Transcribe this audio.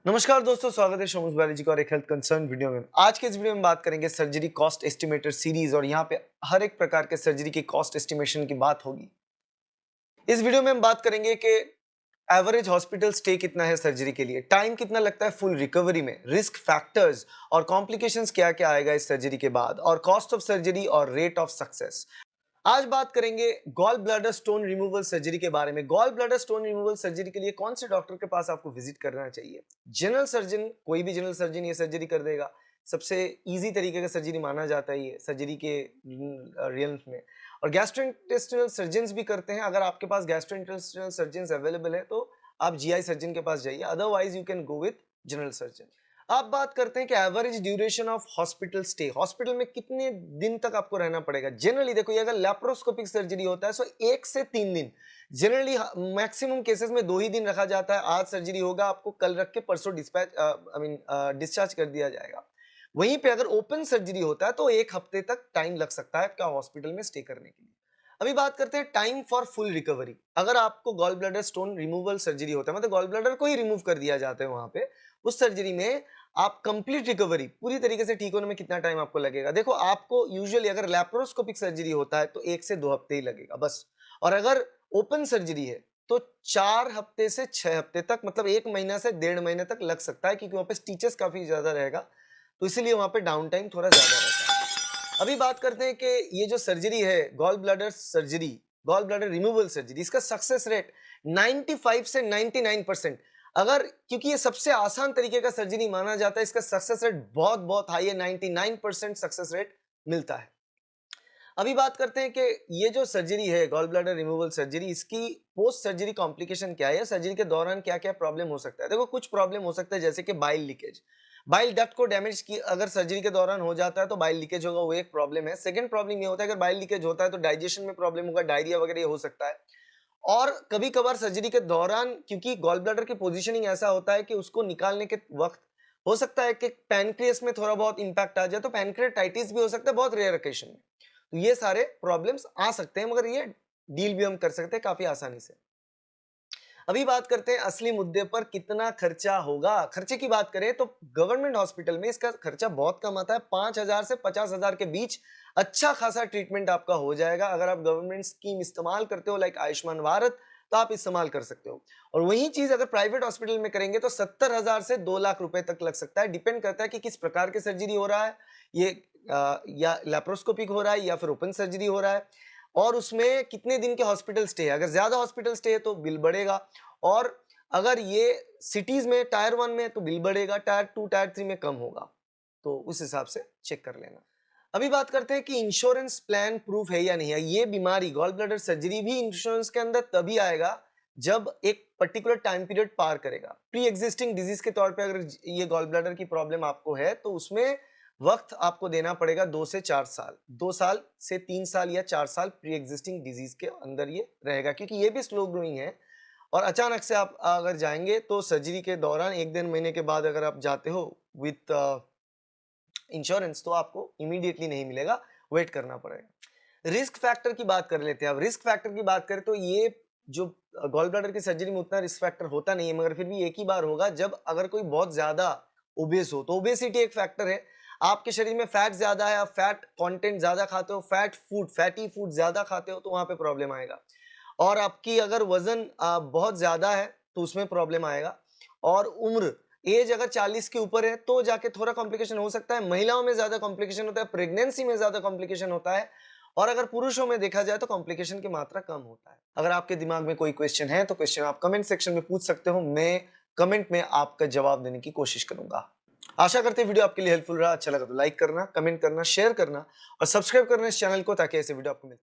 नमस्कार दोस्तों, स्वागत है शोमुस बायोलॉजी का और एक हेल्थ कंसर्न वीडियो में। आज के इस वीडियो में बात करेंगे सर्जरी कॉस्ट एस्टिमेटर सीरीज और यहाँ पे हर एक प्रकार के सर्जरी की कॉस्ट एस्टिमेशन की बात होगी। इस वीडियो में हम बात करेंगे कि एवरेज हॉस्पिटल स्टे कितना है सर्जरी के लिए, टाइम कितना लगता है फुल रिकवरी में, रिस्क फैक्टर्स और कॉम्प्लिकेशंस क्या क्या आएगा इस सर्जरी के बाद, और कॉस्ट ऑफ सर्जरी और रेट ऑफ सक्सेस। आज बात करेंगे gallbladder stone removal surgery के बारे में। Gallbladder stone removal surgery के लिए कौन से डॉक्टर के पास आपको विजिट करना चाहिए? जनरल सर्जन, कोई भी जनरल सर्जन ये सर्जरी कर देगा। सबसे इजी तरीके का सर्जरी माना जाता है ये सर्जरी के रियल्स में। और गैस्ट्रोइंटेस्टिनल सर्जन्स भी करते हैं। अगर आपके पास गैस्ट्रोइंटेस्टिनल सर्जन्स अवेलेबल है तो आप जीआई सर्जन के पास जाइए, otherwise you can go with general surgeon. आप बात करते हैं कि average duration of hospital stay, hospital में कितने दिन तक आपको रहना पड़ेगा। जनरली देखो, ये अगर लैप्रोस्कोपिक सर्जरी होता है तो 1 से 3 दिन, जनरली मैक्सिमम केसेस में 2 ही दिन रखा जाता है। आज सर्जरी होगा, आपको कल रख के परसों डिस्चार्ज कर दिया जाएगा। वहीं पे अगर ओपन सर्जरी होता है तो 1 हफ्ते तक टाइम लग सकता है क्या हॉस्पिटल में स्टे करने के लिए। अभी बात करते हैं टाइम फॉर फुल रिकवरी। अगर आपको gallbladder stone removal surgery होता है, मतलब गॉल ब्लैडर को ही रिमूव कर दिया जाता है वहां पे, उस सर्जरी में आप कंप्लीट रिकवरी पूरी तरीके से ठीक होने में कितना टाइम आपको लगेगा? देखो, आपको यूजुअली अगर लैप्रोस्कोपिक सर्जरी होता है तो 1 से 2 हफ्ते ही लगेगा बस। और अगर ओपन सर्जरी है तो 4 हफ्ते से 6 हफ्ते तक, मतलब 1 महीना से 1.5 महीने तक लग सकता है, क्योंकि वहां पे स्टिचेस काफी ज्यादा रहेगा, तो इसीलिए वहां पे डाउन टाइम थोड़ा ज्यादा रहता है। अभी बात करते हैं कि ये जो सर्जरी है gallbladder surgery, gallbladder removal surgery, इसका सक्सेस रेट 95 से 99%। अगर, क्योंकि ये सबसे आसान तरीके का सर्जरी माना जाता है, इसका सक्सेस रेट बहुत बहुत हाई है, 99% सक्सेस रेट मिलता है। अभी बात करते हैं कि ये जो सर्जरी है गॉल ब्लैडर रिमूवल सर्जरी, इसकी पोस्ट सर्जरी कॉम्प्लिकेशन क्या है, सर्जरी के दौरान क्या क्या प्रॉब्लम हो सकता है। देखो, कुछ प्रॉब्लम हो सकता है जैसे कि बाइल लीकेज, बाइल डक्ट को डैमेज की अगर सर्जरी के दौरान हो जाता है तो बाइल लीकेज होगा, वो एक प्रॉब्लम है। सेकंड प्रॉब्लम ये होता है अगर बाइल लीकेज होता है तो डाइजेशन में प्रॉब्लम होगा, डायरिया वगैरह हो सकता है। और कभी कभार सर्जरी के दौरान, क्योंकि गॉल ब्लैडर की पोजीशनिंग ऐसा होता है कि उसको निकालने के वक्त हो सकता है कि पैनक्रियास में थोड़ा बहुत इंपैक्ट आ जाए, तो पैनक्रियाटाइटिस भी हो सकता है बहुत रेयर ओकेशन में। तो ये सारे प्रॉब्लम्स आ सकते हैं, मगर ये डील भी हम कर सकते हैं काफी आसानी से। अभी बात करते हैं असली मुद्दे पर, कितना खर्चा होगा। खर्चे की बात करें तो गवर्नमेंट हॉस्पिटल में इसका खर्चा बहुत कम आता है, 5,000 से 50,000 के बीच अच्छा खासा ट्रीटमेंट आपका हो जाएगा। अगर आप गवर्नमेंट स्कीम इस्तेमाल करते हो लाइक आयुष्मान भारत, तो आप इस्तेमाल कर सकते हो। और वही चीज अगर प्राइवेट हॉस्पिटल में करेंगे तो 70,000 से 2 लाख रुपए तक लग सकता है। डिपेंड करता है कि किस प्रकार की सर्जरी हो रहा है, ये या लैप्रोस्कोपिक हो रहा है या फिर ओपन सर्जरी हो रहा है, और उसमें कितने दिन के हॉस्पिटल स्टे है। अगर ज्यादा हॉस्पिटल स्टे है तो बिल बढ़ेगा, और अगर ये सिटीज में टायर 1 में तो बिल बढ़ेगा, टायर 2 टायर 3 में कम होगा। तो उस हिसाब से चेक कर लेना। अभी बात करते हैं कि इंश्योरेंस प्लान प्रूफ है या नहीं है। ये बीमारी गॉल ब्लैडर सर्जरी भी इंश्योरेंस के अंदर तभी आएगा जब एक पर्टिकुलर टाइम पीरियड पार करेगा। प्री एग्जिस्टिंग डिजीज के तौर पे अगर ये गॉल ब्लैडर की प्रॉब्लम आपको है तो उसमें वक्त आपको देना पड़ेगा 2 से 4 साल, 2 साल से 3 साल या 4 साल प्री एग्जिस्टिंग डिजीज के अंदर ये रहेगा, क्योंकि ये भी स्लो ग्रोइंग है। और अचानक से आप अगर जाएंगे तो सर्जरी के दौरान 1-1.5 महीने के बाद अगर आप जाते हो विथ इंश्योरेंस तो आपको इमीडिएटली नहीं मिलेगा, वेट करना पड़ेगा। रिस्क फैक्टर की बात कर लेते हैं। अब रिस्क फैक्टर की बात करें तो ये जो गॉल ब्लैडर की सर्जरी में उतना रिस्क फैक्टर होता नहीं है, मगर फिर भी एक ही बार होगा जब अगर कोई बहुत ज्यादा ओबेस हो। तो ओबेसिटी एक फैक्टर है, आपके शरीर में फैट ज्यादा है, आप फैट कंटेंट ज्यादा खाते हो, फैटी फूड ज्यादा खाते हो, तो वहां पे प्रॉब्लम आएगा। और आपकी अगर वजन बहुत ज्यादा है तो उसमें प्रॉब्लम आएगा। और उम्र, एज अगर 40 के ऊपर है तो जाके थोड़ा कॉम्प्लिकेशन हो सकता है। महिलाओं में ज्यादा कॉम्प्लिकेशन होता है, प्रेगनेंसी में ज्यादा कॉम्प्लिकेशन होता है, और अगर पुरुषों में देखा जाए तो कॉम्प्लिकेशन की मात्रा कम होता है। अगर आपके दिमाग में कोई क्वेश्चन है तो क्वेश्चन आप कमेंट सेक्शन में पूछ सकते हो, मैं कमेंट में आपका जवाब देने की कोशिश करूंगा। आशा करते हैं वीडियो आपके लिए हेल्पफुल रहा। अच्छा लगा तो लाइक करना, कमेंट करना, शेयर करना और सब्सक्राइब करना इस चैनल को, ताकि ऐसे वीडियो आपको मिले।